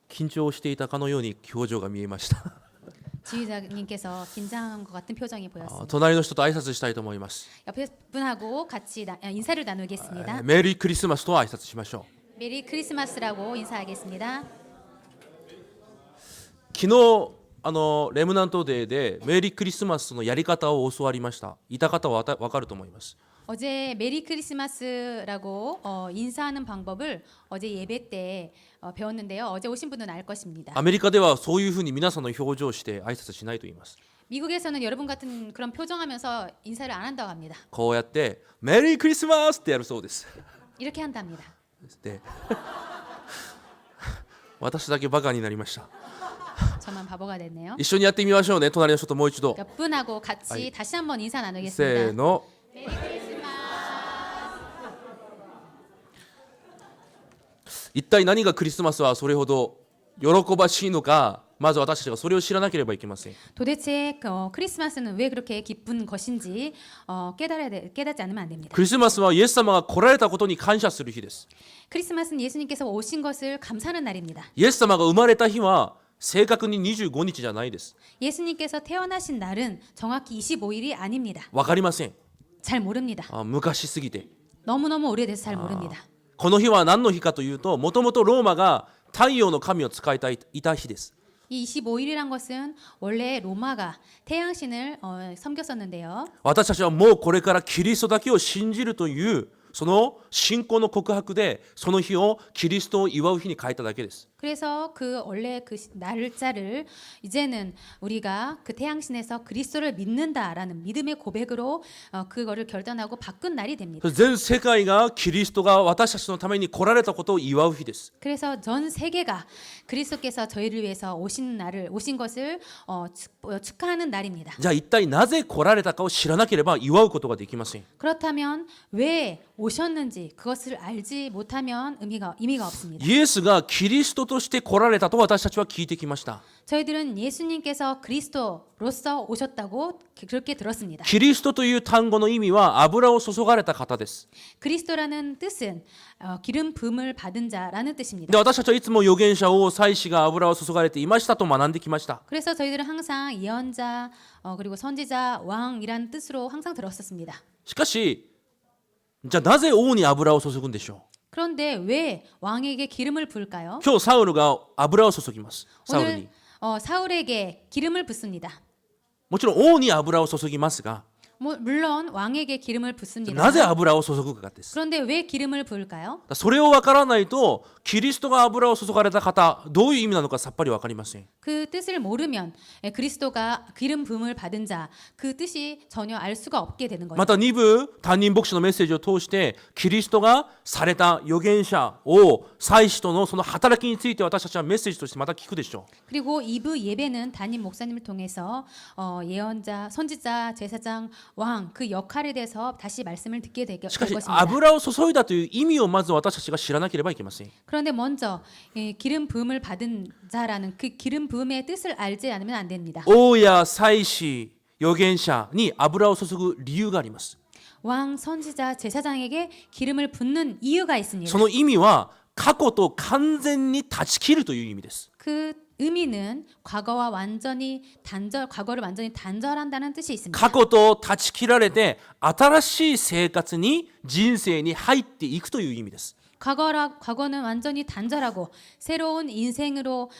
緊張していたかのように表情が見えました。 지휘자님께서 긴장한 것 같은 표정이 보였습니다. 隣の人と挨拶したいと思います。 옆에 분하고 같이 인사를 나누겠습니다. メリークリスマスと挨拶しましょう。 메리 크리스마스라고 인사하겠습니다. 昨日レムナントデーでメリークリスマスのやり方を教わりました。いた方は分かると思います。 어제 메리 크리스마스라고 인사하는 방법을 어제 예배 때 배웠는데요. 어제 오신 분은 알 것입니다. アメリカではそういうふうに皆さんの表情をして挨拶しないと言います。 미국에서는 여러분 같은 그런 표정하면서 인사를 안 한다고 합니다. こうやってメリークリスマスってやるそうです。 이렇게 한답니다. で私だけバカになりました。 저만 바보가 됐네요. 一緒にやってみましょうね。隣の人ともう一度。 몇 분하고 같이 아이. 다시 한번 인사 せー 나누겠습니다. の。 메리 크리스마스. 一体何がクリスマスはそれほど喜ばしいのか、まず私たちがそれを知らなければいけません。 도대체 크리스마스는 왜 그렇게 기쁜 것인지 깨닫지 않으면 안 됩니다. クリスマスはイエス様が来られたことに感謝する日です。 크리스마스는 예수님께서 오신 것을 감사하는 날입니다. イエス様が生まれた日は正確に25日じゃないです。 예수님께서 태어나신 날은 정확히 25일이 아닙니다. わかりません。 잘 모릅니다. 昔すぎて。 너무너무 오래돼서 잘 모릅니다. この日は何の日かというと、もともとローマが太陽の神を使いた日です。 이 25일이란 것은 원래 로마가 태양신을 섬겼었는데요. 私たちはもうこれからキリストだけを信じるというその信仰の告白で、その日をキリストを祝う日に変えただけです。 그래서 원래 그 날짜를 이제는 우리가 그 태양신에서 그리스도를 믿는다라는 믿음의 고백으로 그거를 결단하고 바꾼 날이 됩니다. 全世界がキリストが私たちのために来られたことを祝う日です。 그래서 전 세계가 그리스도께서 저희를 위해서 오신 것을 축하하는 날입니다. じゃあ一体なぜ来られたかを知らなければ祝うことができません。 그렇다면 왜 오셨는지 그것을 알지 못하면 의미가 없습니다. イエスがキリストとして来られたと私たちは聞いてきました。 저희들은 예수님께서 그리스도로서 오셨다고 그렇게 들었습니다. キリストという単語の意味は油を注がれた方です。 그리스도라는 뜻은 기름 부음을 받은 자라는 뜻입니다. で、私たちはいつも預言者王祭司が油を注がれていましたと学んできました。 그래서 저희들은 항상 예언자 그리고 선지자 왕이라는 뜻으로 항상 들었었습니다. しかし、じゃあなぜ王に油を注ぐんでしょう。 그런데 왜 왕에게 기름을 부을까요? 今日サウルが油を注ぎます。サウルに。 오늘 사울에게 기름을 붓습니다. もちろん王に油を注ぎますが、 물론 왕에게 기름을 붓습니다. なぜ油を注ぐかです。 그런데 왜 기름을 부을까요? それを分からないと、キリストが油を注がれた方、どういう意味なのかさっぱり分かりません。 그 뜻을 모르면 그리스도가 기름 부음을 받은 자 그 뜻이 전혀 알 수가 없게 되는 거죠. また2部担任牧師のメッセージを通して、キリストがされた預言者王祭司とのその働きについて私たちはメッセージとしてまた聞くでしょう。 그리고 2부 예배는 담임 목사님을 통해서 예언자, 선지자, 제사장, 왕 그 역할에 대해서 다시 말씀을 듣게 될 しかし 것입니다. 油を注いだという意味をまず私たちが知らなければいけません。 그런데 먼저 기름 부음을 받은 자라는 그 기름 부음의 뜻을 알지 않으면 안 됩니다. 王や祭司預言者に油を注ぐ理由があります。 왕, 선지자, 제사장에게 기름을 붓는 이유가 있습니다. その意味は過去と完全に断ち切るという意味です。 그 의미는 과거를 완전히 단절한다는 뜻이 있습니다. 過去と断ち切られて新しい生活に人生に入っていくという意味です。 과거는 완전히 단절하고 새로운 인생으로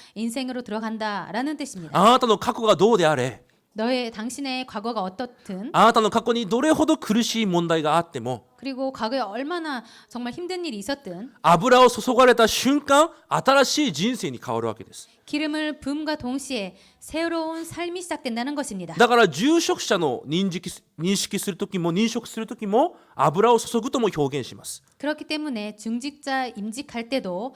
들어간다라는 뜻입니다. あなたの過去がどうであれ、 당신의 과거가 어떻든 あなたの過去にどれほど苦しい問題があっても、 그리고 과거에 얼마나 정말 힘든 일이 있었든 油を注がれた瞬間、新しい人生に変わるわけです。 기름을 부음과 동시에 새로운 삶이 시작된다는 것입니다. だから住職者の認識するときも油を注ぐとも表現します。 그렇기 때문에 중직자 임직할 때도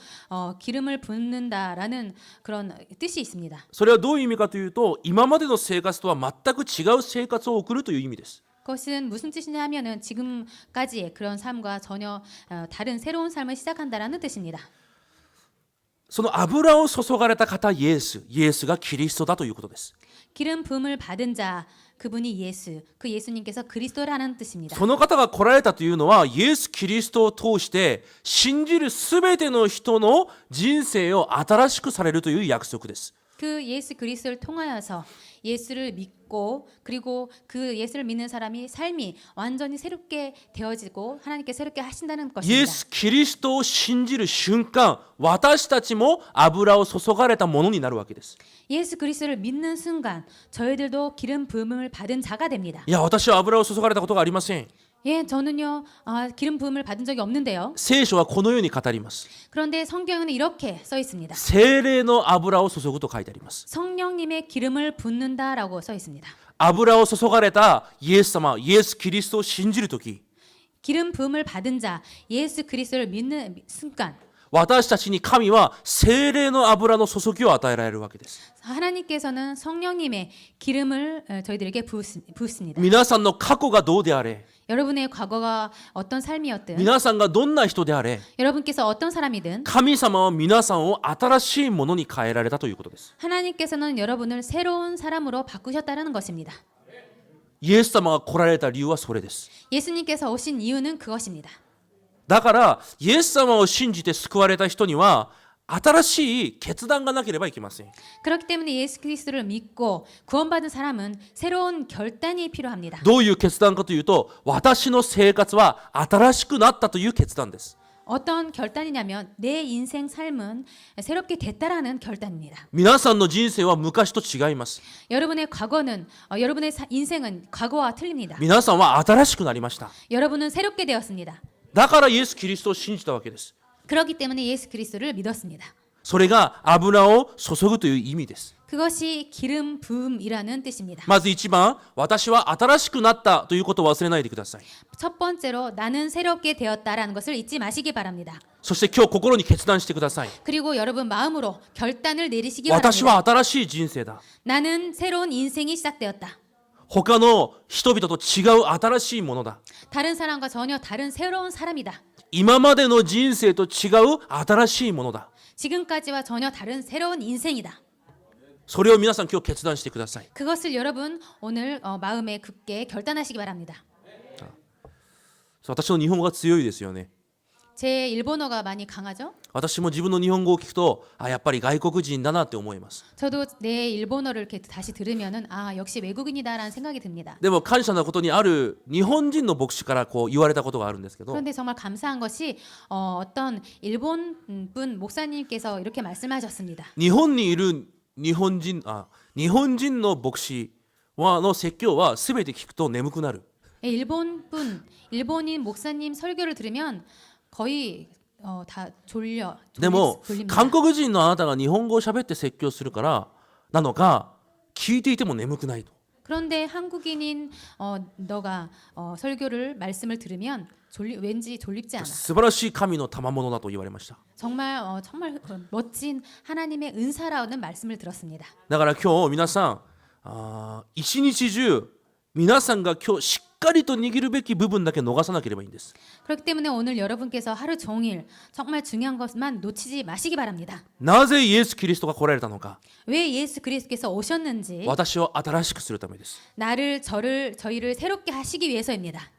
기름을 붓는다라는 그런 뜻이 있습니다. それはどういう意味かというと、今までの生活とは全く違う生活を送るという意味です。 그것은 무슨 뜻이냐 하면은 지금까지의 그런 삶과 전혀 다른 새로운 삶을 시작한다라는 뜻입니다. その油を注がれた方イエスがキリストだということです。 기름 부음을 받은 자 그분이 예수, 그 예수님께서 그리스도라는 뜻입니다. その方が来られたというのはイエス・キリストを通して信じるすべての人の人生を新しくされるという約束です。 그 예수 그리스도를 통하여서 예수를 믿고 그리고 그 예수를 믿는 사람이 삶이 완전히 새롭게 되어지고 하나님께 새롭게 하신다는 イエ 것입니다. ス・キリストを信じる瞬間、私たちも油を注がれたものになるわけです。 예수 그리스도를 믿는 순간 저희들도 기름 부음을 받은 자가 됩니다. いや、私は油を注がれたことがありません。 예, 저는요 기름 부음을 받은 적이 없는데요. 聖書はこのように語ります。 그런데 성경에는 이렇게 써 있습니다. 聖霊の油を注ぐと書いてあります。 성령님의 기름을 붓는다라고 써 있습니다. 油を注がれたイエス様、イエス・キリストを信じるとき、 기름 부음을 받은 자 예수 그리스도를 믿는 순간 私たちに神は聖霊の油の注ぎを与えられるわけです。 하나님께서는 성령님의 기름을 저희들에게 부으십니다. 皆さんの過去がどうであれ、 여러분의 과거가 어떤 삶이었든 皆さんがどんな人であれ、 여러분께서 어떤 사람이든 神様は皆さんを新しいものに変えられたということです。 하나님께서는 여러분을 새로운 사람으로 바꾸셨다는 것입니다. イエス様が来られた理由はそれです。 예수님께서 오신 이유는 그것입니다. だからイエス様を信じて救われた人には新しい決断がなければいけません。 그렇기 때문에 예수 그리스도를 믿고 구원받은 사람은 새로운 결단이 필요합니다. どういう決断かというと、私の生活は新しくなったという決断です。 어떤 결단이냐면 내 인생 삶은 새롭게 됐다라는 결단입니다. 皆さんの人生は昔と違います。 여러분의 과거는 여러분의 인생은 과거와 틀립니다. 皆さんは新しくなりました。 여러분은 새롭게 되었습니다. だからイエス・キリストを信じたわけです。 그렇기 때문에 예수 그리스도를 믿었습니다. それが油を注ぐという意味です。 그것이 기름 부음이라는 뜻입니다. まず一番、私は新しくなったということを忘れないでください。 첫 번째로 나는 새롭게 되었다라는 것을 잊지 마시기 바랍니다. そして今日心に決断してください。 그리고 여러분 마음으로 결단을 내리시기 私 바랍니다. は新しい人生だ。 나는 새로운 인생이 시작되었다. 他の人々と違う新しいものだ。 다른 사람과 전혀 다른 새로운 사람이다. 今までの人生と違う新しいものだ。 지금까지와 전혀 다른 새로운 인생이다. それを皆さん今日決断してください。 그것을 여러분 오늘 마음에 굳게 결단하시기 바랍니다. 私の日本語が強いですよね。 제 일본어가 많이 강하죠? 私も自分の日本語を聞くと、やっぱり外国人だなって思います。 저도 내 일본어를 이렇게 다시 들으면은 역시 외국인이다라는 생각이 듭니다. でも感謝なことにある日本人の牧師からこう言われたことがあるんですけど、 그런데 정말 감사한 것이 어떤 일본 분 목사님께서 이렇게 말씀하셨습니다. 日本にいる日本人の牧師の説教は全て聞くと眠くなる。 일본인 목사님 설교를 들으면 거의 다 졸립니다. でも韓国人のあなたが日本語を喋って説教するからなのか、聞いていても眠くないと。 그런데 한국인인 너가 말씀을 들으면 왠지 졸립지 않아. 素晴らしい神の賜物だと言われました。 정말 멋진 하나님의 은사라는 말씀을 들었습니다. だから今日皆さん、一日中皆さんが今日しっかりと握るべき部分だけ逃さなければいいんです。 그렇기 때문에 오늘 여러분께서 하루 종일 정말 중요한 것만 놓치지 마시기 바랍니다. なぜイエス・キリストが来られたのか。 왜 예수 그리스도께서 오셨는지 私を新しくするためです。 저희를 새롭게 하시기 위해서입니다.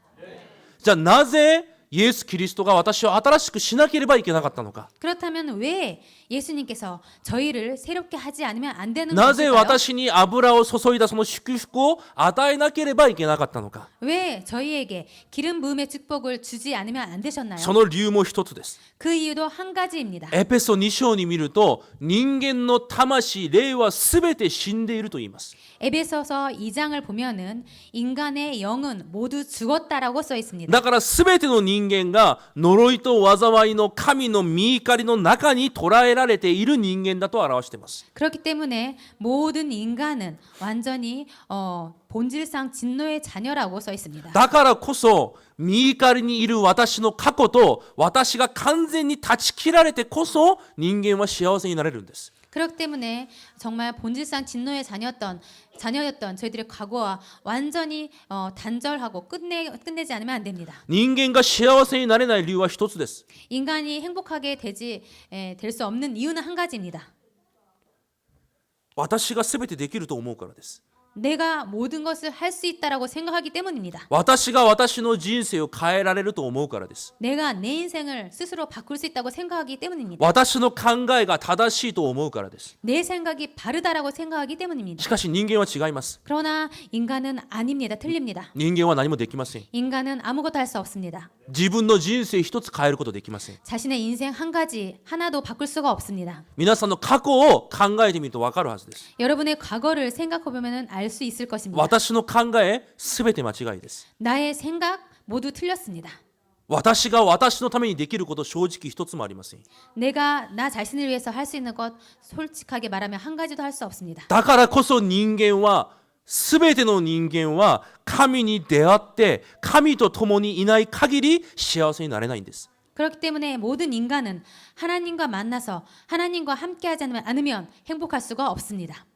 じゃあなぜイエス・キリストが私を新しくしなければいけなかったのか。 그렇다면 왜 예수님께서 저희를 새롭게 하지 않으면 안 되는 なぜ 것일까요? 私に油を注いだその祝福を与えなければいけなかったのか。 왜 저희에게 기름 부음의 축복을 주지 않으면 안 되셨나요? その理由も一つです。 그 이유도 한 가지입니다. エペソ2章に見ると、人間の魂、霊はすべて死んでいると言います。 에베소서 2장을 보면은 인간의 영은 모두 죽었다라고 써 있습니다. だからすべての人間が呪いと災いの神の御怒りの中に捉えられている人間だと表しています。 그렇기 때문에 모든 인간은 완전히 본질상 진노의 자녀라고 써 있습니다. だからこそ御怒りにいる私の過去と私が完全に断ち切られてこそ人間は幸せになれるんです。 그렇기 때문에 정말 본질상 진노의 자녀였던 저희들의 과거와 완전히 단절하고 끝내지 않으면 안 됩니다. 人間が幸せになれない理由は一つです。 인간이 행복하게 될 수 없는 이유는 한 가지입니다. 私が全てできると思うからです。 내가 모든 것을 할 수 있다라고 생각하기 때문입니다. 私が私の人生を変えられると思うからです。 내가 내 인생을 스스로 바꿀 수 있다고 생각하기 때문입니다. 私の考えが正しいと思うからです。 내 생각이 바르다라고 생각하기 때문입니다. しかし人間は違います。 그러나 인간은 아닙니다. 틀립니다. 人間は何もできません。 인간은 아무것도 할 수 없습니다. 自分の人生一つ変えることできません。 자신의 인생 한 가지 하나도 바꿀 수가 없습니다. 皆さんの過去を考えてみると分かるはずです。 여러분의 과거를 생각해 보면은 알 수 있을 것입니다. 私の考え全て間違いです。 나의 생각 모두 틀렸습니다. 私が私のためにできること正直一つもありません。 내가 나 자신을 위해서 할 수 있는 것 솔직하게 말하면 한 가지도 할 수 없습니다. だからこそ人間は全ての人間は神に出会って神と共にいない限り幸せになれないんです。 그렇기 때문에 모든 인간은 하나님과 만나서 하나님과 함께하지 않으면 행복할 수가 없습니다.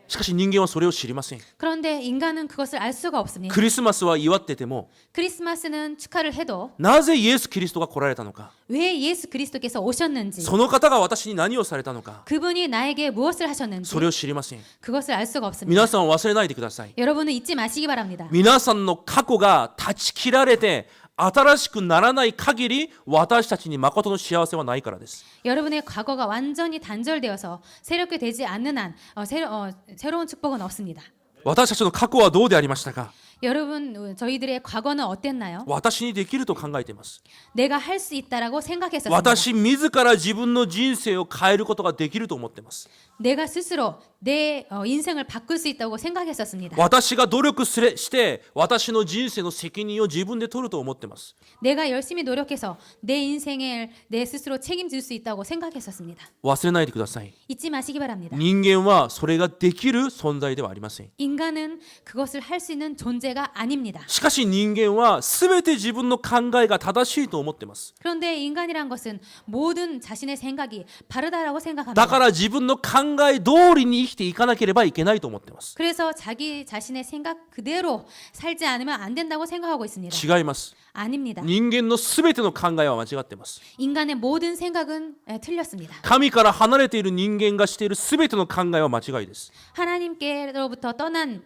しかし人間はそれを知りません。 그런데 인간은 그것을 알 수가 없습니다. クリスマスは祝ってても 크리스마스는 축하를 해도 なぜイエス・キリストが来られたのか、 왜 예수 그리스도께서 오셨는지 その方が私に何をされたのか、 그분이 나에게 무엇을 하셨는지 それを知りません。 그것을 알 수가 없습니다. 皆さん忘れないでください。 여러분은 잊지 마시기 바랍니다. 皆さんの過去が断ち切られて新しくならない限り私たちに誠の幸せはないからです。 여러분의 과거가 완전히 단절되어서 새롭게 되지 않는 한 새로운 축복은 없습니다. 私たちの過去はどうでありましたか。 여러분 저희들의 과거는 어땠나요? 私にできると考えています。 내가 할 수 있다라고 생각했었습니다. 私自ら自分の人生を変えることができると思っています。 내가 스스로 내 인생을 바꿀 수 있다고 생각했었습니다. 私が努力して私の人生の責任を自分で取ると思っています。 내가 열심히 노력해서 내 인생을 내 스스로 책임질 수 있다고 생각했었습니다. 忘れないでください。 잊지 마시기 바랍니다. 人間はそれができる存在ではありません。 인간은 그것을 할 수 있는 존재가 아닙니다. しかし人間は全て自分の考えが正しいと思っています。 그런데 인간이란 것은 모든 자신의 생각이 바르다라고 だ 생각합니다. から自分の考え通りに生きていかなければいけないと思っています。 그래서 자기 자신의 생각 그대로 살지 않으면 안 된다고 생각하고 있습니다. 違います。 아닙니다. 人間の全ての考えは間違っています。 인간의 모든 생각은 틀렸습니다. 神から離れている人間がしている全ての考えは間違いです。 하나님께로부터 떠난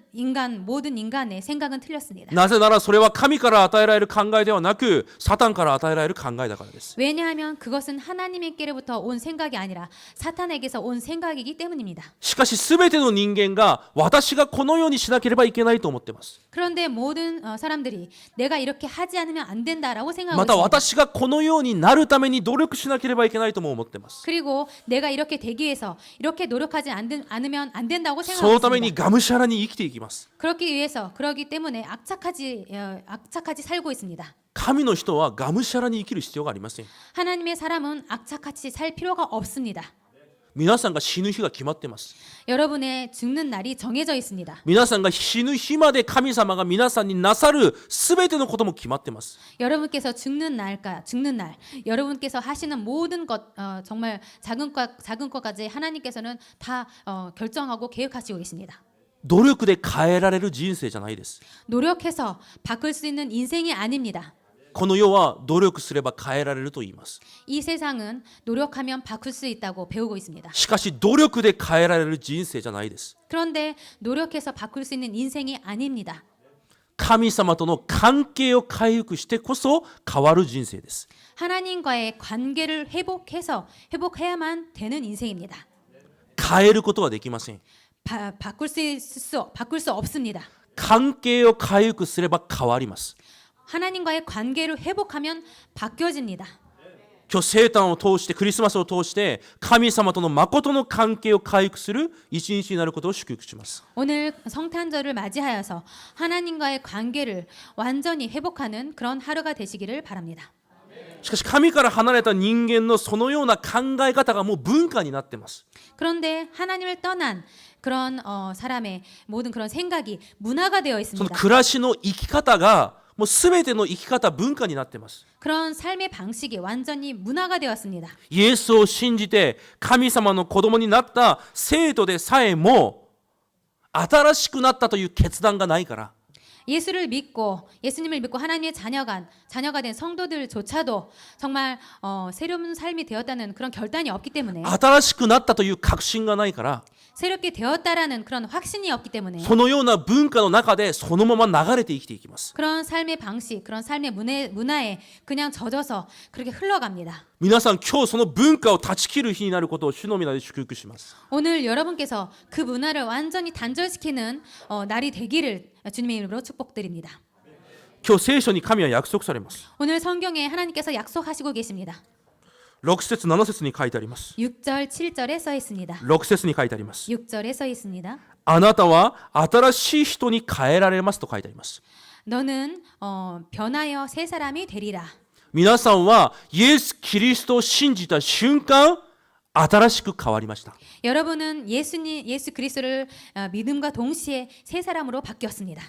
모든 인간의 생각은 틀렸습니다. なぜならそれは神から与えられる考えではなくサタンから与えられる考えだからです。 왜냐하면 그것은 하나님께로부터 온 생각이 아니라 사탄에게서 온 생각이기 때문입니다. しかし全ての人間が私がこのようにしなければいけないと思っています。 그런데 모든 사람들이 내가 이렇게 하지 않으면 안 된다라고 생각하고 また 있습니다. 私がこのようになるために努力しなければいけないとも思っています。 그리고 내가 이렇게 되기 위해서 이렇게 노력하지 않으면 안 된다고 そ 생각하고 のために 있습니다. がむしゃらに生きていきます。 그러기 때문에 악착같이 살고 있습니다. 神の人はがむしゃらに生きる必要がありません。 하나님의 사람은 악착같이 살 필요가 없습니다. 皆さんが死ぬ日が決まっています。 여러분의 죽는 날이 정해져 있습니다. 皆さんが死ぬ日まで神様が皆さんになさる全てのことも決まっています。 여러분께서 죽는 날 여러분께서 하시는 모든 것 정말 작은 것까지 하나님께서는 다 결정하고 계획하시고 계십니다. 努力で変えられる人生じゃないです。 노력해서 바꿀 수 있는 인생이 아닙니다. この世は努力すれば変えられると言います。 이 세상은 노력하면 바꿀 수 있다고 배우고 있습니다. しかし努力で変えられる人生じゃないです。 그런데 노력해서 바꿀 수 있는 인생이 아닙니다. 神様との関係を回復してこそ変わる人生です。 하나님과의 관계를 회복해야만 되는 인생입니다. 変えることはできません。 바꿀 수 없습니다. 関係を回復すれば変わります。 하나님과의 관계를 회복하면 바뀌어집니다. 今日生誕を通してクリスマスを通して神様との誠の関係を回復する一日になることを祝福します。 오늘 성탄절을 맞이하여서 하나님과의 관계를 완전히 회복하는 그런 하루가 되시기를 바랍니다. しかし神から離れた人間のそのような考え方がもう文化になっています。 그런데 하나님을 떠난 그런 사람의 모든 그런 생각이 문화가 되어 その 있습니다. 暮らしの生き方がもう全ての生き方文化になってます。 그런 삶의 방식이 완전히 문화가 되었습니다. イエスを信じて神様の子供になった生徒でさえも新しくなったという決断がないから 예수님을 믿고 하나님의 자녀가 된 성도들조차도 정말 새로운 삶이 되었다는 그런 결단이 없기 때문에 新しくなったという確信がないから 새롭게 되었다라는 그런 확신이 없기 때문에 そのような文化の中でそのまま流れて生きていきます。 그런 삶의 방식, 그런 삶의 문화에 그냥 젖어서 그렇게 흘러갑니다. 皆さん今日その文化を断ち切る日になることを主の皆で祝福します。 오늘 여러분께서 그 문화를 완전히 단절시키는 날이 되기를 주님의 이름으로 축복드립니다. 今日聖書に神は約束されます。 오늘 성경에 하나님께서 약속하시고 계십니다. 6節7節に書いてあります。 6절, 7절에 써 있습니다. 6節に書いてあります。 6절에 써 있습니다. あなたは新しい人に変えられますと書いてあります。 너는 변하여 새 사람이 되리라. 皆さんはイエス・キリストを信じた瞬間新しく変わりました。 여러분은 예수 그리스도를 믿음과 동시에 새 사람으로 바뀌었습니다.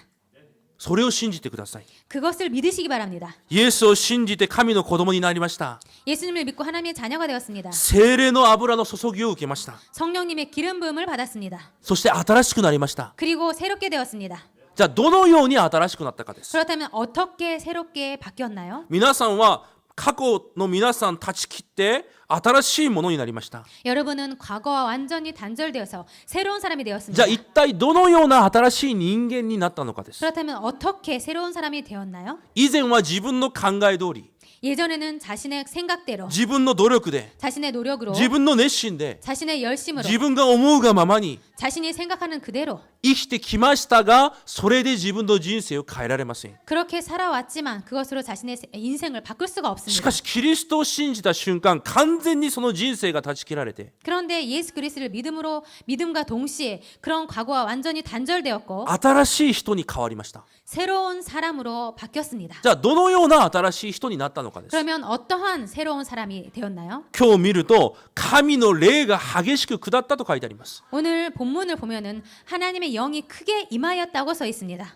それを信じてください。 그것을 믿으시기 바랍니다. イエスを信じて神の子供になりました。 예수님을 믿고 하나님의 자녀가 되었습니다. 聖霊の油の注ぎを受けました。 성령님의 기름 부음을 받았습니다. そして新しくなりました。 그리고 새롭게 되었습니다. じゃあどのように新しくなったかです。 그렇다면 어떻게 새롭게 바뀌었나요? 皆さんは過去の皆さん断ち切って新しいものになりました。 여러분은 과거와 완전히 단절되어서 새로운 사람이 じゃ 되었습니다. あ一体どのような新しい人間になったのかです。 그렇다면 어떻게 새로운 사람이 되었나요? 以前は自分の考え通り、 예전에는 자신의 생각대로 自分の努力で、 자신의 노력으로 自分の熱心で、 자신의 열심으로 自分が思うがままに 자신이 생각하는 그대로 生きてきましたが、それで自分の人生を変えられません。 그렇게 살아왔지만 그것으로 자신의 인생을 바꿀 수가 し 없습니다. かしキリストを信じた瞬間、完全にその人生が断ち切られて、 그런데 예수 그리스도를 믿음과 동시에 그런 과거와 완전히 단절되었고 新しい人に変わりました。 새로운 사람으로 바뀌었습니다. じゃあどのような新しい人になったのかです。 그러면 어떠한 새로운 사람이 되었나요? 今日見ると神の霊が激しく下ったと書いてあります。 오늘 본문을 보면은 하나님의 영이 크게 임하였다고 써 있습니다.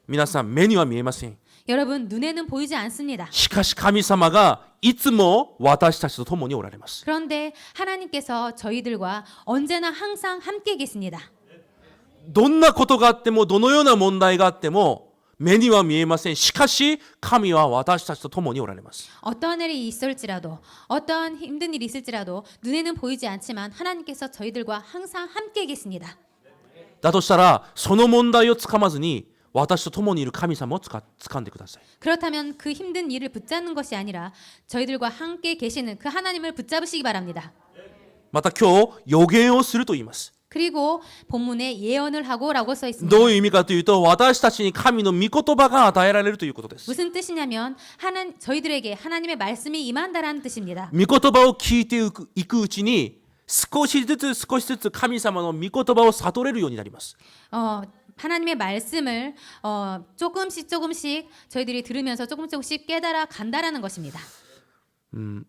皆さん目には見えません。 여러분 눈에는 보이지 않습니다. しかし神様がいつも私たちと共におられます。 그런데 하나님께서 저희들과 언제나 항상 함께 계십니다. どんなことがあってもどのような問題があっても目には見えません。しかし神は私たちと共におられます。 어떠한 일이 있을지라도 어떠한 힘든 일이 있을지라도 눈에는 보이지 않지만 하나님께서 저희들과 항상 함께 계십니다. だとしたらその問題をつかまずに私と共にいる神様を掴んでください。 그렇다면 그 힘든 일을 붙잡는 것이 아니라 저희들과 함께 계시는 그 하나님을 붙잡으시기 바랍니다. また今日予言をすると言います。 그리고 본문에 예언을 하고라고 써 있습니다. どういう意味かというと私たちに神の御言葉が与えられるということです。 무슨 뜻이냐면 저희들에게 하나님의 말씀이 임한다라는 뜻입니다. 御言葉を聞いていくうちに少しずつ神様の御言葉を悟れるようになります。 하나님의 말씀을 조금씩 저희들이 들으면서 조금씩 깨달아 간다라는 것입니다.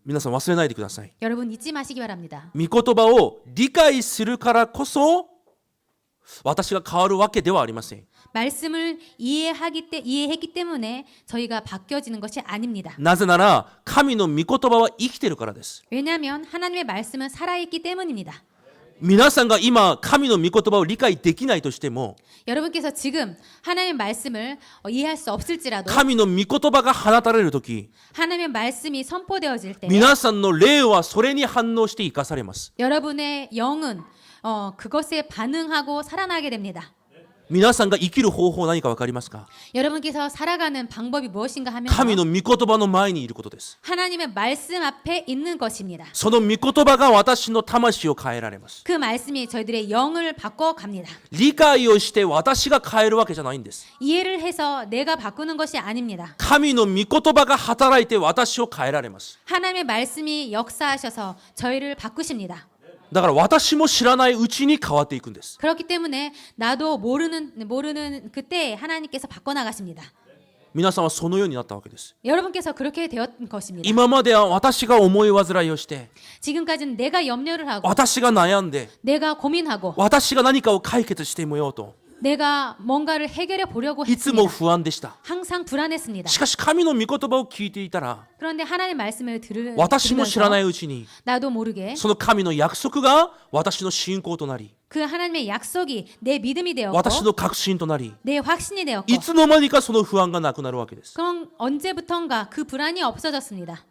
皆さん忘れないでください。 여러분 잊지 마시기 바랍니다. 御言葉を理解するからこそ私が変わるわけではありません。 말씀을 이해했기 때문에 저희가 바뀌어지는 것이 아닙니다. なぜなら神の御言葉は生きているからです。 왜냐하면 하나님의 말씀은 살아있기 때문입니다. 皆さんが今神の御言葉を理解できないとしても 여러분께서 지금 하나님의 말씀을 이해할 수 없을지라도 神の御言葉が放たれるとき 하나님의 말씀이 선포되어질 때 皆さんの霊はそれに反応して生かされます。 여러분의 영은 그것에 반응하고 살아나게 됩니다. 皆さんが生きる方法何か分かりますか？ 여러분께서 살아가는 방법이 무엇인가 하면 神の御言葉の前にいることです。 하나님의 말씀 앞에 있는 것입니다. その御言葉が私の魂を変えられます。 그 말씀이 저희들의 영을 바꿔갑니다. 理解をして私が変えるわけじゃないんです。 이해를 해서 내가 바꾸는 것이 아닙니다. 神の御言葉が働いて私を変えられます。 하나님의 말씀이 역사하셔서 저희를 바꾸십니다. だから私も知らないうちに変わっていくんです。 그렇기 때문에 나도 모르는 그때 하나님께서 바꿔나가십니다. 皆さんはそのようになったわけです。 여러분께서 그렇게 되었 것입니다. 今までは私が思い煩いをして、 지금까지는 내가 염려를 하고 私が悩んで、 내가 고민하고 私が何かを解決してみようと、 내가 뭔가를 해결해 보려고 いつも 했습니다. 不安でした。 항상 불안했습니다. しかし神の御言葉を聞いていたら、 그런데 하나님 말씀을 私も知らな 들으면서 いうちに 나도 모르게 その神の約束が私の信仰となり、 그 하나님의 약속이 내 믿음이 私 되었고 の確信となり、 내 확신이 되었고 いつの間にかその不安がなくなるわけです。 그럼 언제부턴가 그 불안이 없어졌습니다.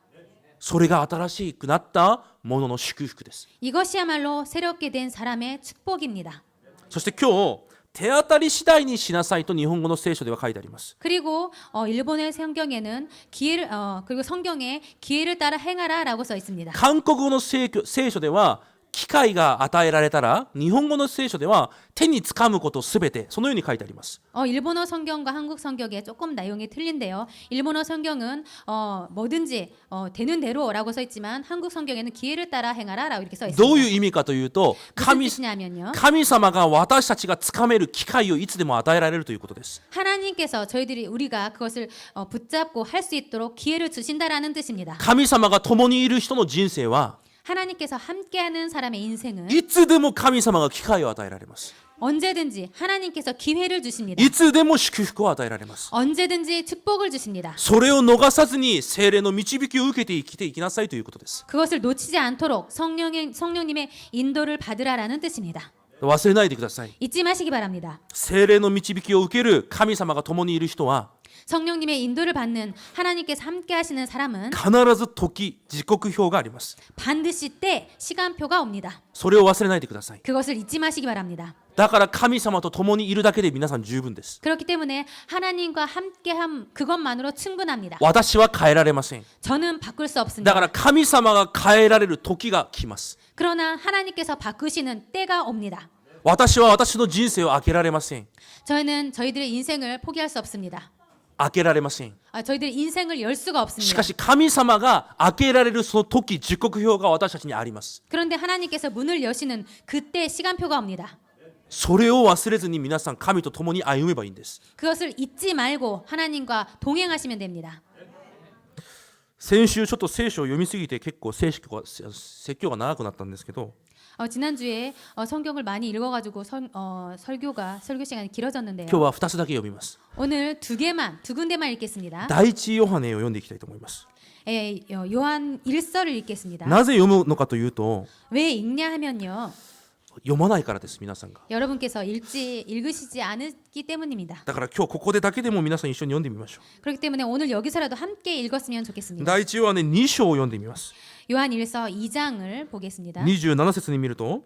それが新しくなったものの祝福です。 이것이야말로 새롭게 된 사람의 축복입니다. そして今日、手当たり次第にしなさいと日本語の聖書では書いてあります。 그리고 일본의 성경에는 기회를 그리고 성경에 기회를 따라 행하라라고 써 있습니다. 韓国語の聖書では機会が与えられたら、日本語の聖書では手につかむことすべて、そのように書いてあります。 일본어 성경과 한국 성경에 조금 내용이 틀린데요. 일본어 성경은 뭐든지 되는 대로라고 써 있지만 한국 성경에는 기회를 따라 행하라라고 이렇게 써 どう 있습니다. いう意味かというと、 무슨 神 뜻이냐면요. 様が私たちがつかめる機会をいつでも与えられるということです。 하나님께서 우리가 그것을 붙잡고 할 수 있도록 기회를 주신다라는 뜻입니다. 神様が共にいる人の人生は、 하나님께서 함께하는 사람의 인생은 いつでも神様が機会を与えられます。 언제든지 하나님께서 기회를 주십니다. いつでも祝福を与えられます。 언제든지 축복을 주십니다. それを逃さずに聖霊の導きを受けて生きていきなさいということです。 그것을 놓치지 않도록 성령님의 인도를 받으라라는 뜻입니다. 忘れないでください。 잊지 마시기 바랍니다. 聖霊の導きを受ける神様が共にいる人は、 성령님의 인도를 받는 하나님께서 함께 하시는 사람은 必ず時、時刻表があります。 반드시 때 시간표가 옵니다. それを忘れないでください。 그것을 잊지 마시기 바랍니다. だから神様と共にいるだけで皆さん十分です。 그렇기 때문에 하나님과 함께함 그것만으로 충분합니다. 私は変えられません。 저는 바꿀 수 だ 없습니다. から神様が変えられる時が来ます。 그러나 하나님께서 바꾸시는 때가 옵니다. 私は私の人生を開けられません。 저희는 저희들의 인생을 포기할 수 없습니다. 開けられません。 저희들의 인생을 열 수가 し 없습니다. かし神様が開けられるその時、時刻表が私たちにあります。 그런데 하나님께서 문을 여시는 그때 시간표가 옵니다. それを忘れずに皆さん神と共に歩めばいいんです。 그것을 잊지 말고 하나님과 동행하시면 됩니다. 先週ちょっと聖書を読みすぎて結構説教が長くなったんですけど、 지난주에 성경을 많이 읽어가지고 설교 시간이 길어졌는데요. 今日は2つだけ読みます。 오늘 두 군데만 읽겠습니다. 第一ヨハネを読んでいきたいと思います。 요한 1서를 읽겠습니다. なぜ読むのかというと、 왜 읽냐 하면요. 読まないからです、皆さんが。 여러분께서 읽으시지 않았기 때문입니다. だから今日ここでだけでも皆さん一緒に読んでみましょ 그렇기 때문에 오늘 여기서라도 함께 읽었으면 う。 좋겠습니다. 第一ヨハネ2章を読んでみます。 요한 1서 2장을 보겠습니다. 27節に見ると、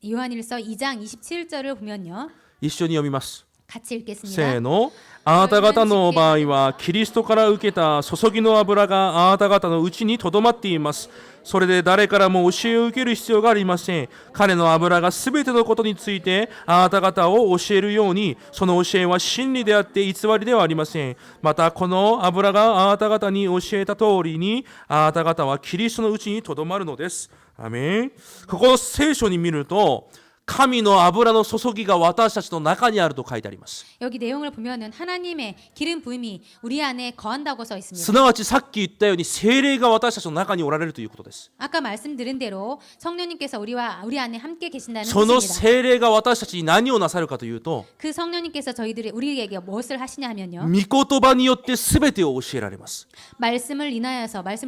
요한 1서 2장 27절을 보면요. 一緒に読みます。 같이 읽겠습니다. せーの。あなた方の場合はキリストから受けた注ぎの油があなた方のうちにとどまっています。それで誰からも教えを受ける必要がありません。彼の油がすべてのことについてあなた方を教えるように、その教えは真理であって偽りではありません。またこの油があなた方に教えた通りに、あなた方はキリストのうちにとどまるのです。アメン。ここの聖書に見ると、神の油の注ぎが私たちの中にあると書いてあります。 여기 내용을 보면은 하나님의 기름 부음이 우리 안에 거한다고 써 す 있습니다. なわちさっき言ったように聖霊が私たちの中におられるということです。 아까 말씀드린 대로 성령님께서 우리 안에 함께 계신다는 その 뜻입니다. 聖霊が私たちに何をなさるかというと、 그 성령님께서 우리에게 무엇을 하시냐 하면요. 御言葉によって全てを教えられます。 말씀을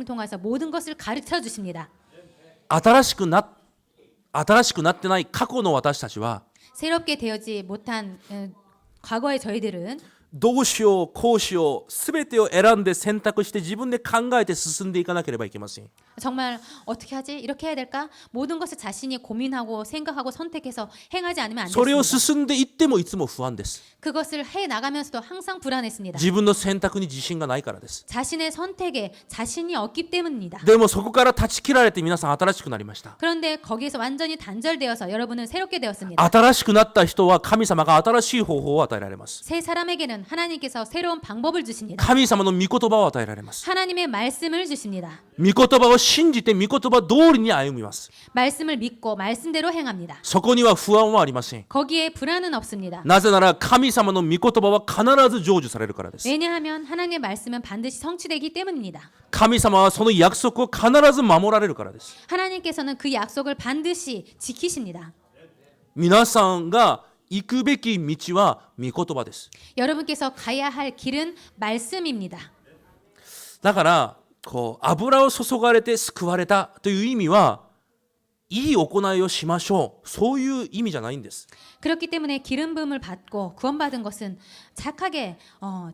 통해서 모든 것을 가르쳐 주십니다. 新しくなってない過去の私たちは、 새롭게 되어지 못한 과거의 저희들은 どうしようこうしよう全てを選んで選択して自分で考えて進んでいかなければいけません。 정말 어떻게 하지? 이렇게 해야 될까? 모든 것을 자신이 고민하고 생각하고 선택해서 행하지 않으면 안 それを 됐습니다. 進んでいってもいつも不安です。 그것을 해 나가면서도 항상 불안했습니다. 自分の選択に自信がないからです。 자신의 선택에 자신이 없기 때문입니다. でもそこから断ち切られて皆さん新しくなりました。 그런데 거기에서 완전히 단절되어서 여러분은 새롭게 되었습니다. 新しくなった人は神様が新しい方法を与えられます。 새 사람에게는 하나님께서 새로운 방법을 주십니다. 神様の御言葉を与えられます。 하나님의 말씀을 주십니다. 御言葉を信じて御言葉通りに歩みます。 말씀을 믿고 말씀대로 행합니다. そこには不安はありません。 거기에 불안은 없습니다. なぜなら神様の御言葉は必ず成就されるからです。 왜냐하면 하나님의 말씀은 반드시 성취되기 때문입니다. 神様はその約束を必ず守られるからです。 하나님께서는 그 약속을 반드시 지키십니다. 皆さんが行くべき道は御言葉です。 여러분께서 가야 할 길은 말씀입니다. だからこう油を注がれて救われたという意味はいい行いをしましょう、そういう意味じゃないんです。 그렇기 때문에 기름 부음을 받고 구원받은 것은 착하게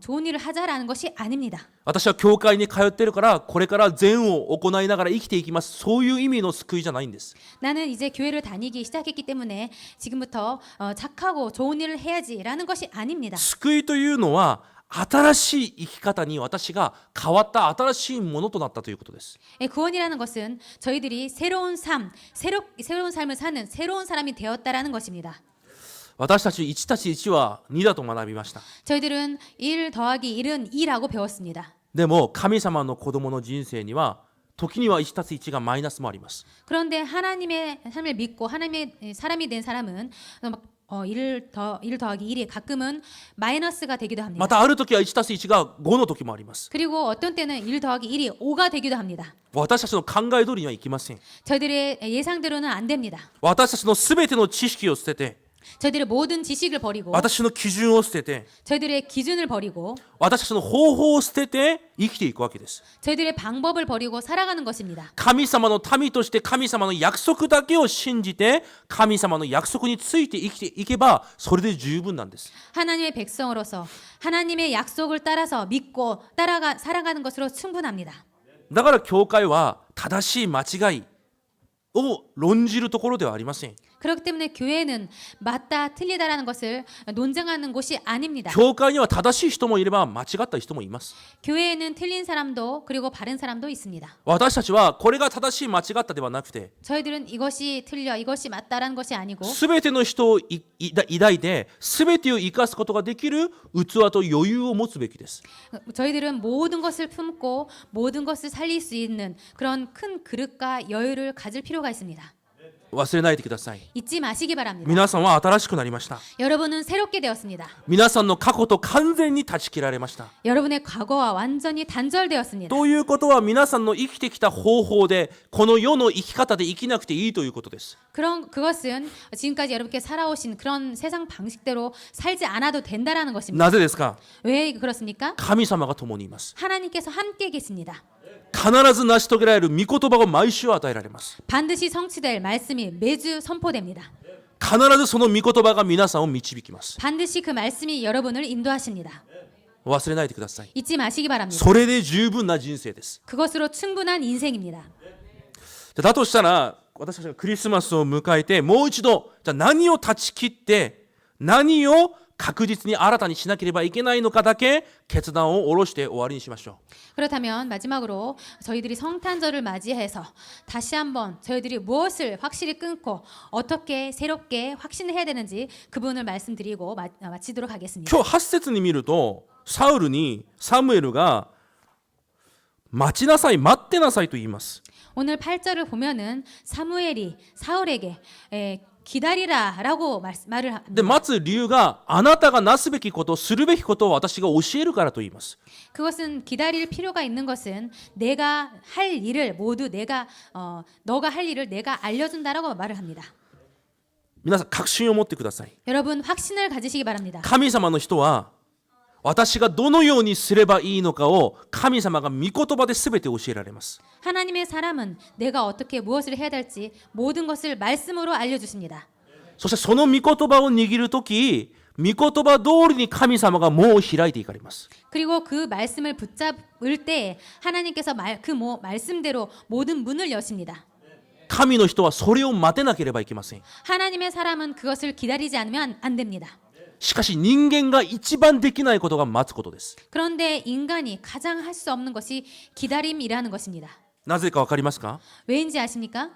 좋은 일을 하자라는 것이 아닙니다. 私は教会に通ってるからこれから善を行いながら生きていきます、そういう意味の救いじゃないんです。 나는 이제 교회를 다니기 시작했기 때문에 지금부터 착하고 좋은 일을 해야지라는 것이 아닙니다. 救いというのは新しい生き方に私が変わった新しいものとなったということです。 구원이라는 것은 저희들이 새로운 삶을 사는 새로운 사람이 되었다라는 것입니다. 私たち1たち1は2だと学びました。 저희들은 1 더하기 1은 2라고 배웠습니다. でも神様の子供の人生には時には1たす1がマイナスもあります。 그런데 하나님의 삶을 믿고 하나님의 사람이 된 사람은 1 더하기 1이 가끔은 마이너스가 되기도 ま 합니다. たある時は1たす1が5の時もあります。 그리고 어떤 때는 1 더하기 1이 5가 되기도 합니다. 私たちの考え通りにはいきません。 저희들의 예상대로는 안 됩니다. 私たちのすべての知識を捨てて、 저희들의 모든 지식을 버리고 私の基準を捨てて、 저희들의 기준을 버리고 私たちの方法を捨てて生きていくわけです。 저희들의 방법을 버리고 살아가는 것입니다. 神様の民として神様の約束だけを信じて神様の約束について生きていけばそれで十分なんです。 하나님의 백성으로서 하나님의 약속을 따라서 믿고 살아가는 것으로 충분합니다. だから教会は正しい間違いを論じるところではありません。 그렇기 때문에 교회는 맞다 틀리다라는 것을 논쟁하는 곳이 아닙니다. 教会には正しい人もいれば間違った人もいます。 교회에는 틀린 사람도 그리고 바른 사람도 있습니다. 私たちはこれが正しい間違ったではなくて 저희들은 이것이 틀려 이것이 맞다라는 것이 아니고 すべての人を抱いてすべてを生かすことができる器と余裕を持つべきです。 저희들은 모든 것을 품고 모든 것을 살릴 수 있는 그런 큰 그릇과 여유를 가질 필요가 있습니다. 忘れないでください。 잊지 마시기 바랍니다. 皆さんは新しくなりました。 여러분은 새롭게 되었습니다. 皆さんの過去と完全に断ち切られました。 여러분의 과거와 완전히 단절되었습니다. ということは皆さんの生きてきた方法でこの世の生き方で生きなくていいということです。 그것은 지금까지 여러분께 살아오신 그런 세상 방식대로 살지 않아도 된다라는 것입니다. なぜですか？ 왜 그렇습니까? 神様が共にいます。 하나님께서 함께 계십니다. 必ず成し遂げられる御言葉が毎週与えられます。 반드시 성취될 말씀이 매주 선포됩니다. 必ずその御言葉が皆さんを導きます。 반드시 그 말씀이 여러분을 인도하십니다. 忘れないでください。 잊지 마시기 바랍니다. それで十分な人生です。 그것으로 충분한 인생입니다. だとしたら私たちがクリスマスを迎えてもう一度じゃあ何を断ち切って何を確実に新たにしなければいけないのかだけ決断を下ろして終わりにしましょう。 그렇다면 마지막으로 저희들이 성탄절을 맞이해서 다시 한번 저희들이 무엇을 확실히 끊고 어떻게 새롭게 확신을 해야 되는지 그 부분을 말씀드리고 마치도록 하겠습니다. 今日8節に見るとサウルにサムエルが待ちなさい待ってなさいと言います。 오늘 8절을 보면은 사무엘이 사울에게 기다리라라고 말을 합니다. で待つ理由があなたがなすべきことするべきことを私が教えるからと言います。 그것은 기다릴 필요가 있는 것은 내가 할 일을 모두 너가 할 일을 내가 알려준다라고 말을 합니다. 皆さん確信を持ってください。 여러분 확신을 가지시기 바랍니다. 神様の人は私がどのようにすればいいのかを神様が御言葉で全て教えられます。 하나님의 사람은 내가 어떻게 무엇을 해야 될지 모든 것을 말씀으로 알려주십니다. そしてその御言葉を握るとき御言葉通りに神様が門を開いていかれます。 그리고 그 말씀을 붙잡을 때 하나님께서 말씀대로 모든 문을 여십니다. 神の人はそれを待てなければいけません。 하나님의 사람은 그것을 기다리지 않으면 안 됩니다. しかし人間が一番できないことが待つことです。 그런데 인간이 가장 할 수 없는 것이 기다림이라는 것입니다. なぜかわかりますか？ 왜인지 아십니까?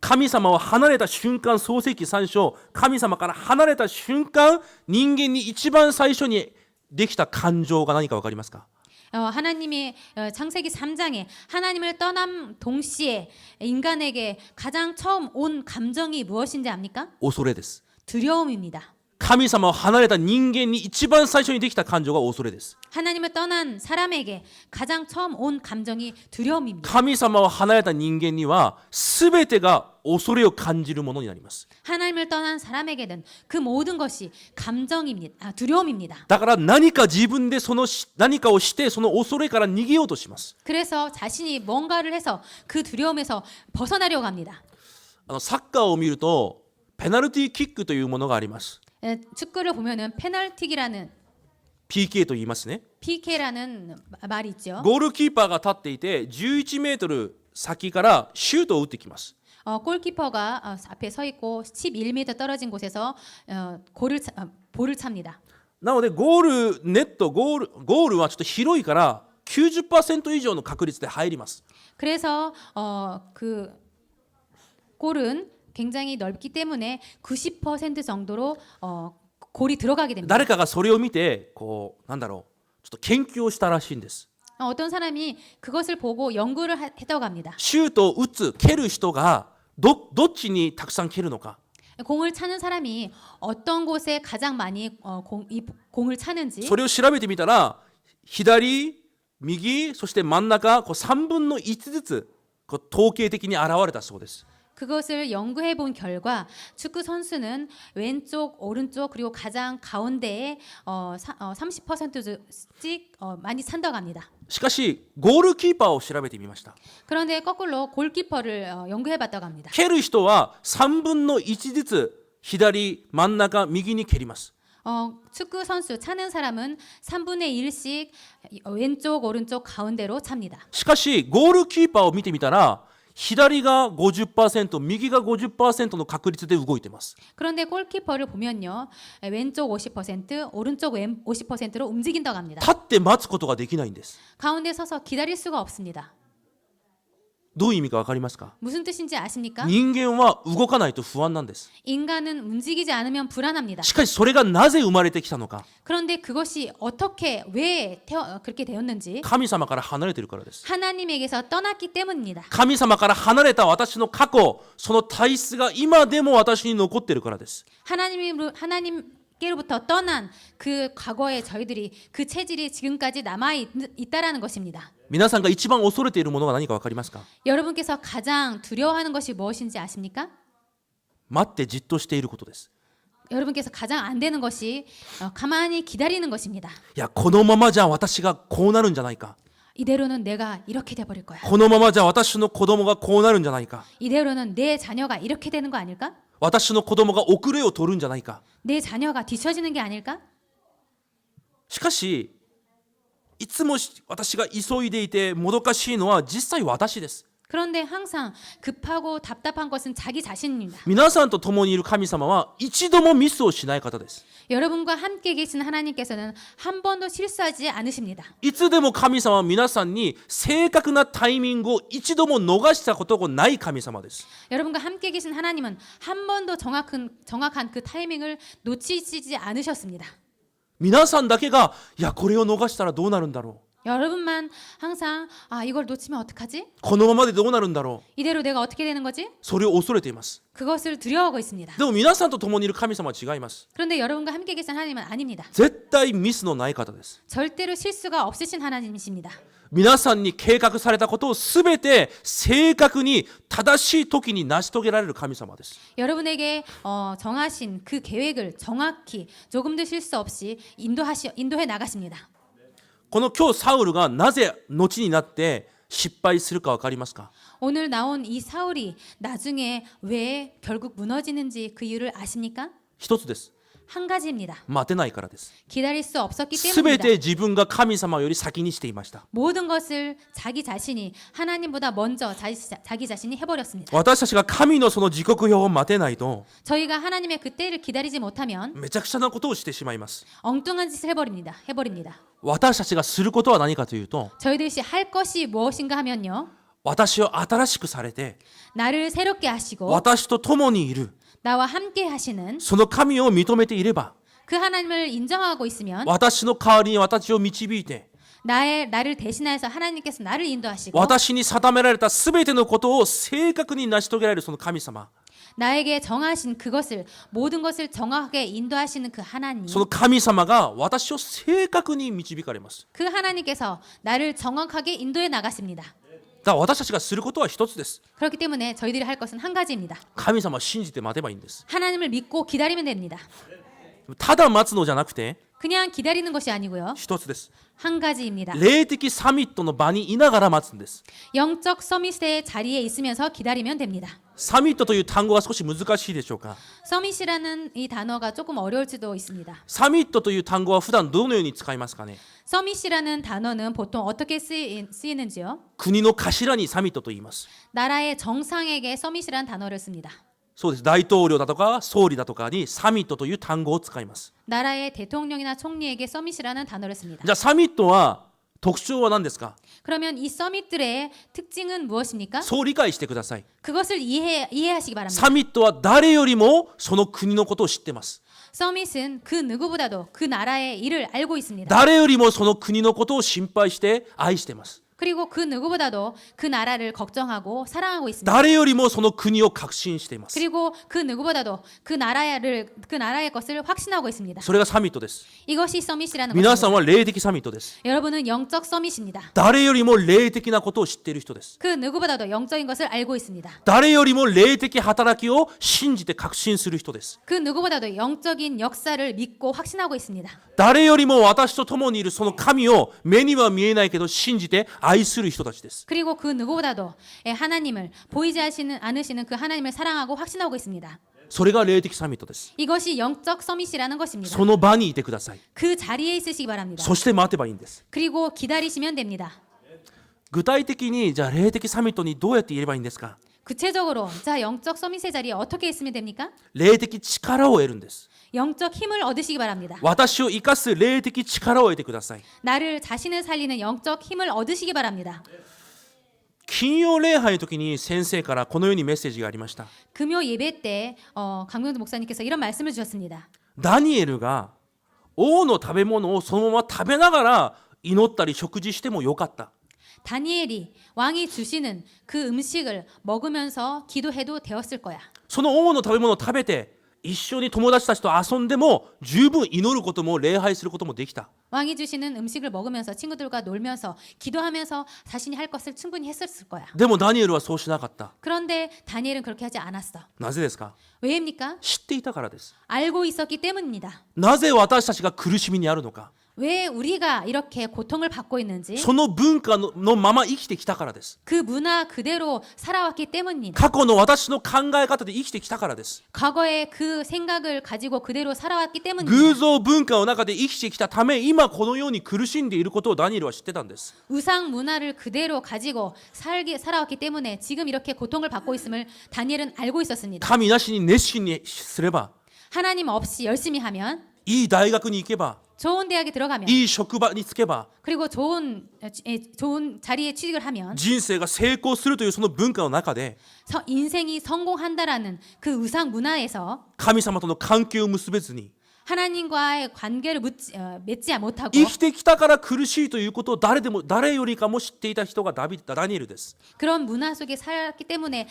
神様を離れた瞬間、創世記3章、神様から離れた瞬間、人間に一番最初にできた感情が何かわかりますか？ 하나님의 창세기 3장에 하나님을 떠난 동시에 인간에게 가장 처음 온 감정이 무엇인지 압니까? 恐れです。 두려움입니다. 神様を離れた人間に一番最初にできた感情が恐れです。 하나님을 떠난 사람에게 가장 처음 온 감정이 두려움입니다. 神様を離れた人間には全てが恐れを感じるものになります。 하나님을 떠난 사람에게는 그 모든 것이 두려움입니다. だから何か自分で何かをしてその恐れから逃げようとします。 그래서 자신이 뭔가를 해서 그 두려움에서 벗어나려고 합니다. サッカーを見るとペナルティーキックというものがあります。 축구를 보면은 페널티기라는 PK と言いますね。 PK라는 말이 있죠. ゴールキーパーが立っていて11メートル先からシュートを打ってきます。 골키퍼가 앞에 서 있고 11m 떨어진 곳에서 볼을 찹니다. なのでゴールはちょっと広いから 90% 以上の確率で入ります。 그래서 그 골은 굉장히 넓기 때문에 90% 정도로 골이 들어가게 됩니다. 誰かがそれを見てこうなんだろうちょっと研究をしたらしいんです。 어떤 사람이 그것을 보고 연구를 했다고 합니다. シュートを打つ蹴る人がどっちにたくさん蹴るのか。 공을 차는 사람이 어떤 곳에 가장 많이 이 공을 차는지 それを調べてみたら左、右、そして真ん中こう3分の1ずつこう統計的に現れたそうです。 그것을 연구해 본 결과 축구 선수는 왼쪽, 오른쪽 그리고 가장 가운데에 30%씩 많이 찬다고 합니다. しかしゴールキーパーを調べてみました。 그런데 거꾸로 골키퍼를 연구해 봤다고 합니다. 蹴る人は3分の1ずつ左、真ん中、右に蹴ります。 축구 선수 차는 사람은 3분의 1씩 왼쪽, 오른쪽, 가운데로 찹니다. しかしゴールキーパーを見てみたら左が 50%、右が 50% の確率で動いています。 그런데 골키퍼를 보면요. 왼쪽 50%, 오른쪽 50%로 움직인다고 합니다. 立って待つことができないんです。 가운데 서서 기다릴 수가 없습니다. どういう意味か分かりますか？ 무슨 뜻인지 아십니까? 人間は動かないと不安なんです。 인간은 움직이지 않으면 불안합니다. しかしそれがなぜ生まれてきたのか。 그런데 그것이 어떻게 왜 그렇게 되었는지 神様から離れているからです。 하나님에게서 떠났기 때문입니다. 神様から離れた私の過去、その体質が今でも私に残っているからです。 하나님께로부터 떠난 그 과거의 저희들이 그 체질이 지금까지 남아 있다라는 것입니다. 皆さんが一番恐れているものが何か分かりますか？ 여러분께서 가장 두려워하는 것이 무엇인지 아십니까? 待ってじっとしていることです。 여러분께서 가장 안 되는 것이 가만히 기다리는 것입니다. いや、このままじゃ私がこうなるんじゃないか。 이대로는 내가 이렇게 돼버릴 거야. このままじゃ私の子供がこうなるんじゃないか。 이대로는 내 자녀가 이렇게 되는 거 아닐까? 私の子供が遅れを取るんじゃないか。 내 자녀가 뒤처지는 게 아닐까? しかしいつも私が急いでいてもどかしいのは実際私です。 그런데 항상 급하고 답답한 것은 자기 자신입니다. 皆さんと共にいる神様は一度もミスをしない方です。 여러분과 함께 계신 하나님께서는 한 번도 실수하지 않으십니다. いつでも神様は皆さんに正確なタイミングを一度も逃したことがない神様です。 여러분과 함께 계신 하나님은 한 번도 정확한 그 타이밍을 놓치지 않으셨습니다. 皆さんだけがいやこれを逃したらどうなるんだろう。 여러분만 항상 이걸 놓치면 어떡하지? このままでどうなるんだろう。 이대로 내가 어떻게 되는 거지? それを恐れています。 그것을 두려워하고 있습니다. でも皆さんと共にいる神様は違います。 그런데 여러분과 함께 계신 하나님은 아닙니다. 絶対ミスのない方です。 절대로 실수가 없으신 하나님이십니다. 皆さんに計画されたことをすべて正確に正しい時に成し遂げられる神様です。 여러분에게 정하신 그 계획을 정확히 조금도 실수 없이 인도해 나가십니다. この今日サウルがなぜ後になって失敗するか分かりますか？ 오늘 나온 이 사울이 나중에 왜 결국 무너지는지 그 이유를 아십니까? 一つです。 한 가지입니다. 待てないからです。 기다릴 수 없었기 すべ 때문입니다. て自分が神様より先にしていました。 모든 것을 자기 자신이 하나님보다 먼저 자기 자신이 해버렸습니다. 私たちが神のその時刻表を待てないと 저희가 하나님의 그 때를 기다리지 못하면 めちゃくちゃなことをしてしまいます。 엉뚱한 짓을 해버립니다. 私たちがすることは何かというと 저희들이 할 것이 무엇인가 하면요. 私を新しくされて 나를 새롭게 하시고 私と共にいる 나와 함께 하시는 その神を認めていれば 그 하나님을 인정하고 있으면 私の代わりに私を導いて 나를 대신해서 하나님께서 나를 인도하시고 私に定められたすべてのことを正確に成し遂げられるその神様 나에게 정하신 그것을 모든 것을 정확하게 인도하시는 그 하나님. その神様が私を正確に導かれます。 그 하나님께서 나를 정확하게 인도해 나가십니다. だから私たちがすることは一つです。 그렇기 때문에 저희들이 할 것은 한 가지입니다. 神様を信じて待てばいいんです。 하나님을 믿고 기다리면 됩니다. ただ待つのじゃなくて 그냥 기다리는 것이 아니고요. 一つです。 한 가지입니다. 霊的サミットの場にいながら待つんです。 영적 서밋의 자리에 있으면서 기다리면 됩니다. サミットという単語は少し難しいでしょうか。 서밋이라는 이 단어가 조금 어려울 수도 있습니다. サミットという単語は普段どのように使いますかね。 서밋이라는 단어는 보통 어떻게 쓰이는지요? 国の頭にサミットと言います。 나라의 정상에게 서밋이라는 단어를 씁니다. そうです。大統領だとか総理だとかにサミットという単語を使います。 나라의 대통령이나 총리에게 서밋이라는 단어를 씁니다. じゃあサミットは特徴は何ですか。 그러면 이 서밋들의 특징은 무엇입니까? そう理解してください。 그것을 이해하시기 바랍니다. サミットは誰よりもその国のことを知ってます。 서밋은 그 누구보다도 그 나라의 일을 알고 있습니다. 誰よりもその国のことを心配して愛してます。 그리고 그 누구보다도 그 나라를 걱정하고 사랑하고 있습니다. 誰よりもその国を確信しています。 그리고 그 누구보다도 그 나라의 것을 확신하고 있습니다. それがサミットです。 이것이 서밋이라는 皆さん 것입니다. は霊的サミットです。 여러분은 영적 서밋입니다. 誰よりも霊的なことを知っている人です。 그 누구보다도 영적인 것을 알고 있습니다. 誰よりも霊的働きを信じて確信する人です。 그 누구보다도 영적인 역사를 믿고 확신하고 있습니다. 誰よりも私と共にいるその神を目には見えないけど信じて愛する人たちです。 그리고 그 누구보다도 하나님을 보이지 않으시는 그 하나님을 사랑하고 확신하고 있습니다. それが霊的サミットです。 이것이 영적 서밋이라는 것입니다. その場にいてください。 그 자리에 있으시기 바랍니다. そして待てばいいんです。 그리고 기다리시면 됩니다. 具体的にじゃあ霊的サミットにどうやっていればいいんですか。 구체적으로 자 영적 서밋의 자리에 어떻게 있으면 됩니까? 霊的力を得るんです。 영적 힘을 얻으시기 바랍니다. 私を生かす霊的力を得てください。 나를 자신을 살리는 영적 힘을 얻으시기 바랍니다. 金曜礼拝の時に先生からこのようにメッセージがありました。 금요 예배 때 강경도 목사님께서 이런 말씀을 주셨습니다. ダニエルが王の食べ物をそのまま食べながら祈ったり食事してもよかった。 다니엘이 왕이 주시는 그 음식을 먹으면서 기도해도 되었을 거야. その王の食べ物を食べて一緒に友達たちと遊んでも十分祈ることも礼拝することもできた。 왕이 주시는 음식을 먹으면서 친구들과 놀면서 기도하면서 자신이 할 것을 충분히 했었을 거야. でもダニエルはそうしなかった。 그런데 다니엘은 그렇게 하지 않았어. なぜですか。 왜입니까? 知っていたからです。 알고 있었기 때문입니다. なぜ私たちが苦しみにあるのか。 왜 우리가 이렇게 고통을 받고 있는지 その文化のまま生きてきたからです。 그 문화 그대로 살아왔기 때문입니다. 過去の私の考え方で生きてきたからです。 과거에 그 생각을 가지고 그대로 살아왔기 偶 때문입니다. 像文化の中で生きてきたため今このように苦しんでいることをダニエルは知ってたんです。 우상 문화를 그대로 가지고 살아왔기 때문에 지금 이렇게 고통을 받고 있음을 다니엘은 알고 있었습니다. 神なしに熱心にすれば 하나님 없이 열심히 하면 いい大学に行けば 좋은 대학에 들어가면 いい職場に就けば 그리고 좋은 자리에 취직을 하면 人生が成功するというその文化の中で 인생이 성공한다라는 그 우상 문화에서 神様との関係を結べずに 하나님과의 관계를 맺지 못하고 生きてきたから苦しいということを誰よりかも知っていた人がダニエルです。 그런 문화 속에 살았기 때문에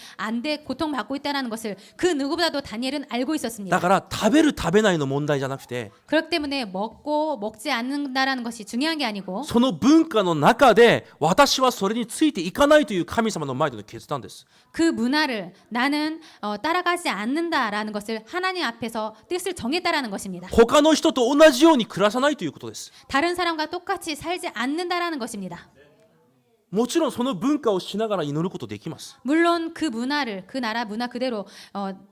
고통받고 있다는 것을 그 누구보다도 다니엘은 알고 だ 있었습니다. から食べる食べないの問題じゃなくて 그렇기 때문에 먹고 먹지 않는다라는 것이 중요한 게 아니고 その文化の中で私はそれについていかないという神様の前での決断です。 그 문화를 나는 따라가지 않는다라는 것을 하나님 앞에서 뜻을 정했다라는 것입니다. 他の人と同じように暮らさないということです。 다른 사람과 똑같이 살지 않는다라는 것입니다. もちろんその文化をしながら祈ることできます。 물론 그 문화를 그 나라 문화 그대로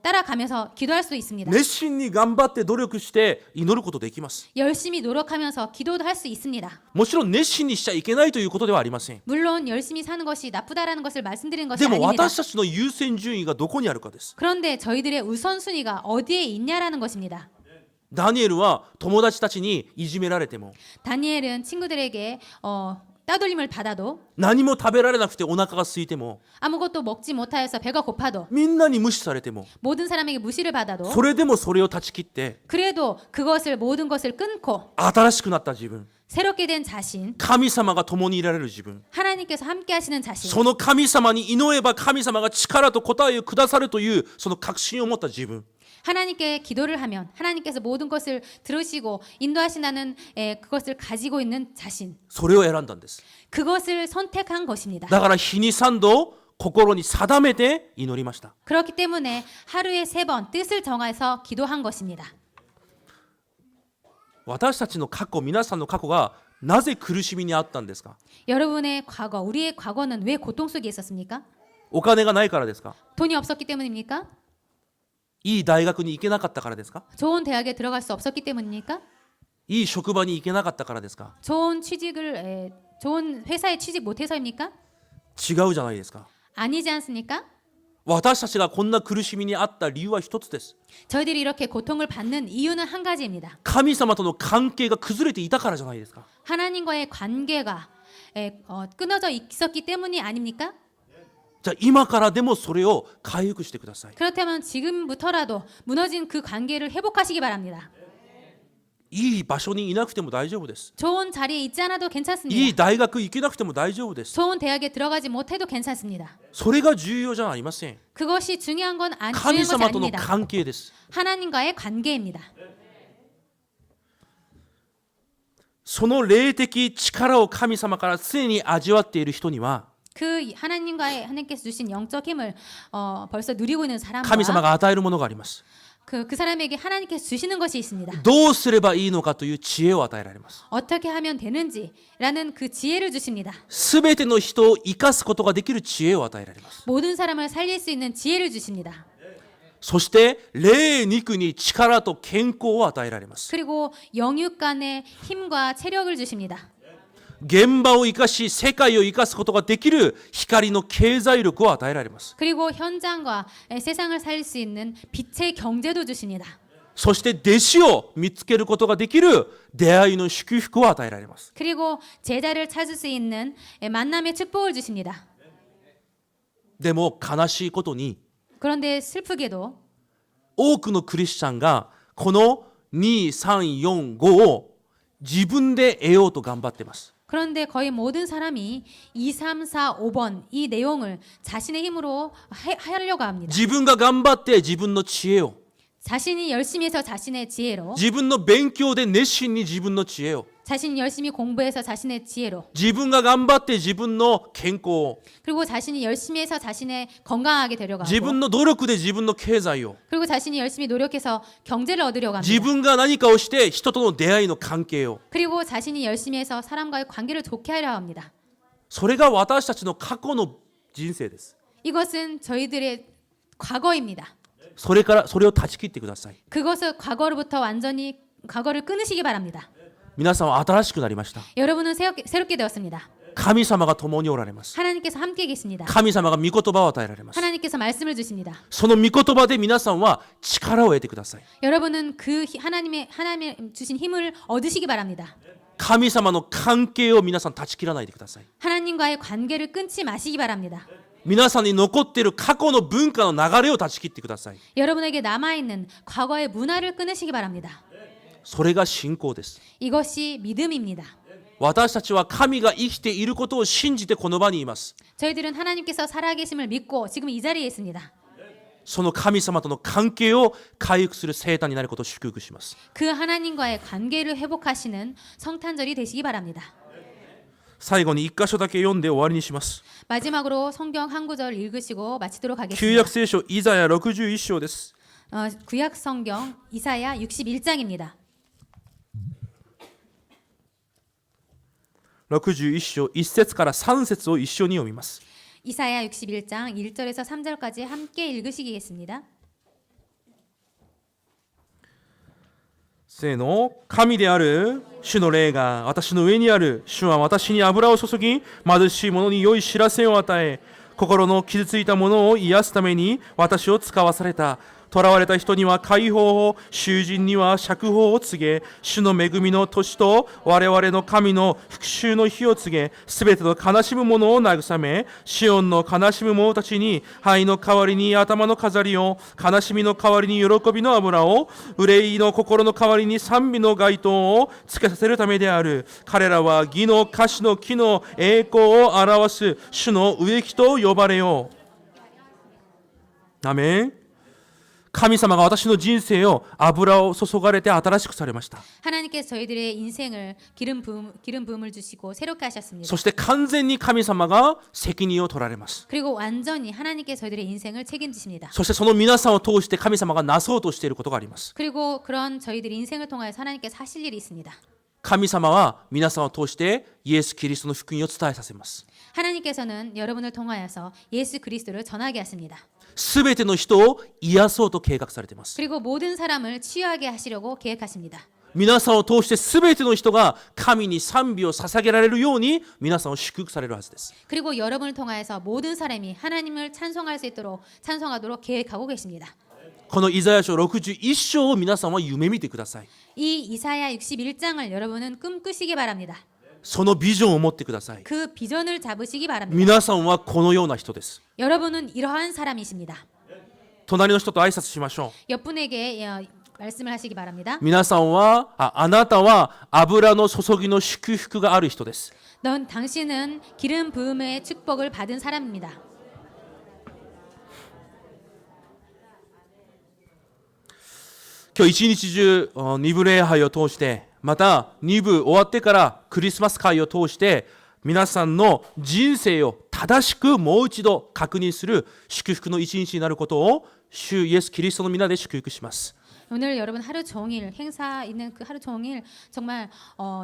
따라가면서 기도할 수도 있습니다. 熱心に頑張って努力して祈ることできます。 열심히 노력하면서 기도도 할 수 있습니다. もちろん熱心にしちゃいけないということではありません。 물론 열심히 사는 것이 나쁘다라는 것을 말씀드리는 것이 でも 아닙니다. 私たちの優先順位がどこにあるかです。 그런데 저희들의 우선순위가 어디에 있냐라는 것입니다. ダニエルは友達たちにいじめられても 다니엘은 친구들에게 따돌림을 받아도 何も食べられなくてお腹が空いても 아무것도 먹지 못하여서 배가 고파도 みんなに無視されても 모든 사람에게 무시를 받아도 それでもそれを断ち切って 그래도 그것을 모든 것을 끊고 新しくなった自分 새롭게 된 자신 神様が共にいられる自分 하나님께서 함께 하시는 자신 その神様に祈れば神様が力と答えをくださるというその確信を持った自分 하나님께 기도를 하면 하나님께서 모든 것을 들으시고 인도하신다는 그것을 가지고 있는 자신 それを選んだんです 그것을 선택한 것입니다. だから日に3度心に定めて祈りました 그렇기 때문에 하루에 3번 뜻을 정해서 기도한 것입니다. 私たちの過去皆さんの過去がなぜ苦しみにあったんですか 여러분의 과거, 우리의 과거는 왜 고통 속에 있었습니까? お金がないからですか 돈이 없었기 때문입니까? いい大学に行けなかったからですか 좋은 대학에 들어갈 수 없었기 때문입니까? いい職場に行けなかったからですか 좋은 회사에 취직 못해서입니까? 違うじゃないですか 아니지 않습니까? 私たちがこんな苦しみにあった理由は一つです 저희들이 이렇게 고통을 받는 이유는 한 가지입니다. 神様との関係が崩れていたからじゃないですか 하나님과의 관계가 끊어져 있었기 때문이 아닙니까? じゃあ今からでもそれを回復してください 그렇다면 지금부터라도 무너진 그 관계를 회복하시기 바랍니다. いい場所にいなくても大丈夫です 좋은 자리에 있지 않아도 いい 괜찮습니다. 大学行けなくても大丈夫です 좋은 대학에 들어가지 못해도 괜찮습니다. それが重要じゃありません 그것이 중요한 건 중요한 神 것이 様との 아닙니다. 関係です 하나님과의 관계입니다. その霊的力を神様から常に味わっている人には 그 하나님께서 주신 영적 힘을 벌써 누리고 있는 神様 사람과 が与えるものがあります 그 사람에게 하나님께서 주시는 것이 있습니다. どうすればいいのかという知恵を与えられます 어떻게 하면 되는지라는 그 지혜를 주십니다. すべての人を生かすことができる知恵を与えられます 모든 사람을 살릴 수 있는 지혜를 주십니다. そして霊肉に力と健康を与えられます 그리고 영육 간의 힘과 체력을 주십니다. 現場を生かし世界を生かすことができる光の経済力を与えられます 그리고 현장과 세상을 살릴 수 있는 빛의 경제도 주십니다. そして弟子を見つけることができる出会いの祝福を与えられます 그리고 제자를 찾을 수 있는 만남의 축복을 주십니다. でも悲しいことに 그런데 슬프게도 多くのクリスチャンがこの2、3、4、5を自分で得ようと頑張っています 그런데 거의 모든 사람이 2, 3, 4, 5번 이 내용을 자신의 힘으로 하려고 합니다. 自分が頑張って自分の知恵を 자신이 열심히 해서 자신의 지혜로 自分の勉強で熱心に自分の知恵を 자신이 열심히 공부해서 자신의 지혜로 自分が頑張って自分の健康を 그리고 자신이 열심히 해서 자신의 건강하게 되려고 自分 하고 の努力で自分の経済を 그리고 자신이 열심히 노력해서 경제를 얻으려고 自 합니다. 分が何かをして人との出会いの関係を 그리고 자신이 열심히 해서 사람과의 관계를 좋게 하려 합니다. それが私たちの過去の人生です 이것은 저희들의 과거입니다. それを断ち切ってください 그것을 과거로부터 완전히 과거를 끊으시기 바랍니다. 皆さんは新しくなりました 여러분은 새롭게 되었습니다. 神様が共におられます 하나님께서 함께 계십니다. 神様が御言葉を与えられます 하나님께서 말씀을 주십니다. その御言葉で皆さんは力を得てください 여러분은 그 하나님의 주신 힘을 얻으시기 바랍니다. 神様の関係を皆さん断ち切らないでください 하나님과의 관계를 끊지 마시기 바랍니다. 皆さんに残っている過去の文化の流れを断ち切ってください 여러분에게 남아있는 과거의 문화를 끊으시기 바랍니다. それが信仰です 이것이 믿음입니다. 私たちは神が生きていることを信じてこの場にいます 저희들은 하나님께서 살아계심을 믿고 지금 이 자리에 있습니다. その神様との関係を回復する生誕になることを祝福します 그 하나님과의 관계를 회복하시는 성탄절이 되시기 바랍니다. 最後に一箇所だけ読んで終わりにします 마지막으로 성경 한 구절 읽으시고 마치도록 旧 하겠습니다. 約聖書イザヤ61章です 구약 성경 이사야 61장입니다. 61章1節から3節を一緒に読みます 이사야 61장 1절에서 3절까지 함께 읽으시겠습니다. せーの神である主の霊が私の上にある主は私に油を注ぎ貧しい者に良い知らせを与え心の傷ついた者を癒すために私を使わされた囚われた人には解放を、囚人には釈放を告げ、主の恵みの年と我々の神の復讐の日を告げ、すべての悲しむ者を慰め、シオンの悲しむ者たちに灰の代わりに頭の飾りを、悲しみの代わりに喜びの油を、憂いの心の代わりに賛美の街灯をつけさせるためである。彼らは義の歌詞の木の栄光を表す主の植木と呼ばれよう。アメン。神様が私の人生を油を注がれて新しくされました。 하나님께서 저희들의 인생을 기름 부음을 주시고 새롭게 하셨습니다. そして完全に神様が責任を取られます。 그리고 완전히 하나님께서 저희들의 인생을 책임지십니다. そしてその皆さんを通して神様がなそうとしていることがあります。 그리고 그런 저희들의 인생을 통하여 하나님께서 하실 일이 있습니다. 神様は皆さんを通してイエス・キリストの福音を伝えさせます。 하나님께서는 여러분을 통하여서 예수 그리스도를 전하게 하십니다. すべての人を癒そうと計画されています。 그리고 모든 사람을 치유하게 하시려고 계획하십니다. 皆さんを通してすべての人が神に賛美を捧げられるように皆さんを祝福されるはずです。 그리고 여러분을 통하여서 모든 사람이 하나님을 찬송할 수 있도록 찬송하도록 계획하고 계십니다. このイザヤ書61章を皆さんは夢見てください。 이 이사야 61장을 여러분은 꿈꾸시기 바랍니다. そのビジョンを持ってください。 그 비전을 잡으시기 바랍니다. 皆さんはこのような人です。 여러분은 이러한 사람이십니다. 隣の人と挨拶しましょ 옆분에게 말씀을 하시기 바랍니다. う。皆さんは、あなたは油の注ぎの祝福がある人です。 당신은 기름 부음의 축복을 받은 사람입니다. 今日一日中2部礼拝を通して、また2部終わってからクリスマス会を通して皆さんの人生を正しくもう一度確認する祝福の一日になることを主イエスキリストの皆で祝福します。 오늘 여러분 하루 종일 행사 있는 그 하루 종일 정말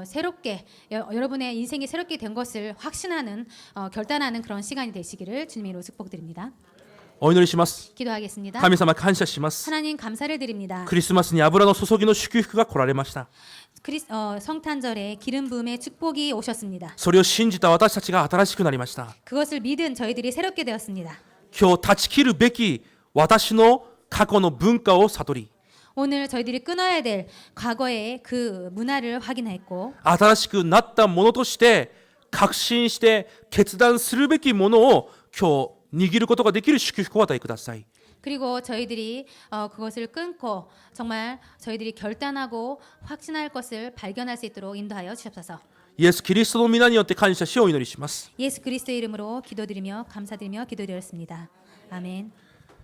새롭게 여러분의 인생이 새롭게 된 것을 확신하는 결단하는 그런 시간이 되시기를 주님으로 축복드립니다. お祈りします。 기도하겠습니다. 神様感謝します。 하나님 감사를 드립니다. クリスマスに油の注ぎの祝福が来られました。 성탄절에 기름 부음의 축복이 오셨습니다. それを信じた私たちが新しくなりました。 그것을 믿은 저희들이 새롭게 되었습니다. 今日断ち切るべき私の過去の文化を悟り、 오늘 저희들이 끊어야 될 과거의 그 문화를 확인했고 新しくなったものとして確信して決断するべきものを今日握ることができる祝福を与えください。 그리고 저희들이 그것을 끊고 정말 저희들이 결단하고 확신할 것을 발견할 수 있도록 인도하여 주옵소서. イエス・キリストの皆によって感謝しお祈りします。 예수 그리스도 이름으로 기도드리며 감사드리며 기도드렸습니다. 아멘.